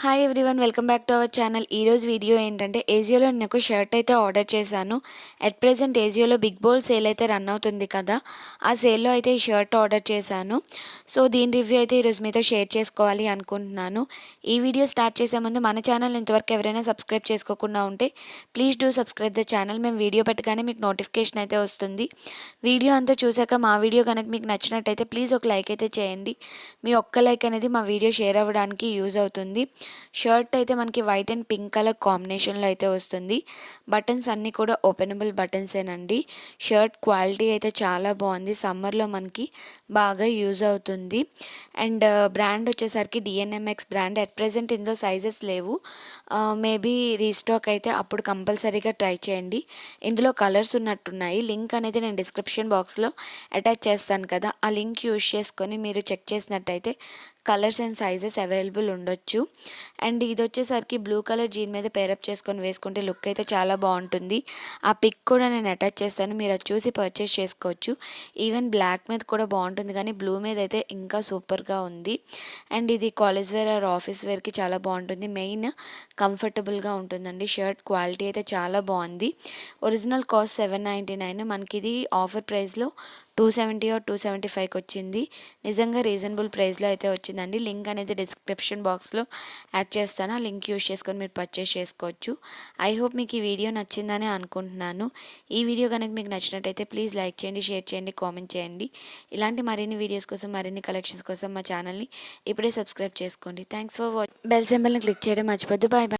Hi everyone, welcome back to our channel. ఈరోజు video ఏంటంటే ఏజియోలో నేను ఒక షర్ట్ అయితే ఆర్డర్ చేశాను. అట్ ప్రెజెంట్ ఏజియోలో బిగ్ బోల్ సేల్ అయితే రన్ అవుతుంది కదా, ఆ సేల్లో అయితే ఈ షర్ట్ ఆర్డర్ చేశాను. సో దీని రివ్యూ అయితే ఈరోజు మీతో షేర్ చేసుకోవాలి అనుకుంటున్నాను. ఈ వీడియో స్టార్ట్ చేసే ముందు మన ఛానల్ ఇంతవరకు ఎవరైనా సబ్స్క్రైబ్ చేసుకోకుండా ఉంటే please do subscribe the channel. మేము వీడియో పెట్టగానే మీకు నోటిఫికేషన్ అయితే వస్తుంది. వీడియో అంతా చూసాక మా వీడియో కనుక మీకు నచ్చినట్టయితే ప్లీజ్ ఒక లైక్ అయితే చేయండి. మీ ఒక్క లైక్ అనేది మా వీడియో షేర్ అవ్వడానికి యూజ్ అవుతుంది. షర్ట్ అయితే మనకి వైట్ అండ్ పింక్ కలర్ కాంబినేషన్లో అయితే వస్తుంది. బటన్స్ అన్నీ కూడా ఓపెనబుల్ బటన్సేనండి. షర్ట్ క్వాలిటీ అయితే చాలా బాగుంది, సమ్మర్లో మనకి బాగా యూజ్ అవుతుంది. అండ్ బ్రాండ్ వచ్చేసరికి డిఎన్ఎంఎక్స్ బ్రాండ్. అట్ ప్రెజెంట్ ఇందులో సైజెస్ లేవు, మేబీ రీస్టాక్ అయితే అప్పుడు కంపల్సరీగా ట్రై చేయండి. ఇందులో కలర్స్ ఉన్నట్టున్నాయి. లింక్ అనేది నేను డిస్క్రిప్షన్ బాక్స్లో అటాచ్ చేస్తాను కదా, ఆ లింక్ యూజ్ చేసుకొని మీరు చెక్ చేసినట్టయితే కలర్స్ అండ్ సైజెస్ అవైలబుల్ ఉండొచ్చు. అండ్ ఇది వచ్చేసరికి బ్లూ కలర్ జీన్ మీద పేరప్ చేసుకొని వేసుకుంటే లుక్ అయితే చాలా బాగుంటుంది. ఆ పిక్ కూడా నేను అటాచ్ చేస్తాను, మీరు అది చూసి పర్చేస్ చేసుకోవచ్చు. ఈవెన్ బ్లాక్ మీద కూడా బాగుంటుంది, కానీ బ్లూ మీద అయితే ఇంకా సూపర్గా ఉంది. అండ్ ఇది కాలేజ్ వేర్ ఆర్ ఆఫీస్ వేర్కి చాలా బాగుంటుంది. మెయిన్ కంఫర్టబుల్గా ఉంటుందండి. షర్ట్ క్వాలిటీ అయితే చాలా బాగుంది. ఒరిజినల్ కాస్ట్ $799, మనకి ఇది ఆఫర్ ప్రైస్లో 270 ఆర్ 275కి వచ్చింది. నిజంగా రీజనబుల్ ప్రైస్లో అయితే వచ్చిందండి. లింక్ అనేది డిస్క్రిప్షన్ బాక్స్లో యాడ్ చేస్తాను, ఆ లింక్ యూజ్ చేసుకొని మీరు పర్చేస్ చేసుకోవచ్చు. ఐ హోప్ మీకు ఈ వీడియో నచ్చిందని అనుకుంటున్నాను. ఈ వీడియో కనుక మీకు నచ్చినట్టయితే ప్లీజ్ లైక్ చేయండి, షేర్ చేయండి, కామెంట్ చేయండి. ఇలాంటి మరిన్ని వీడియోస్ కోసం, మరిన్ని కలెక్షన్స్ కోసం మా ఛానల్ని ఇప్పుడే సబ్స్క్రైబ్ చేసుకోండి. Thanks for watching. బెల్ సింబల్ని క్లిక్ చేయడం మర్చిపోద్దు. Bye bye.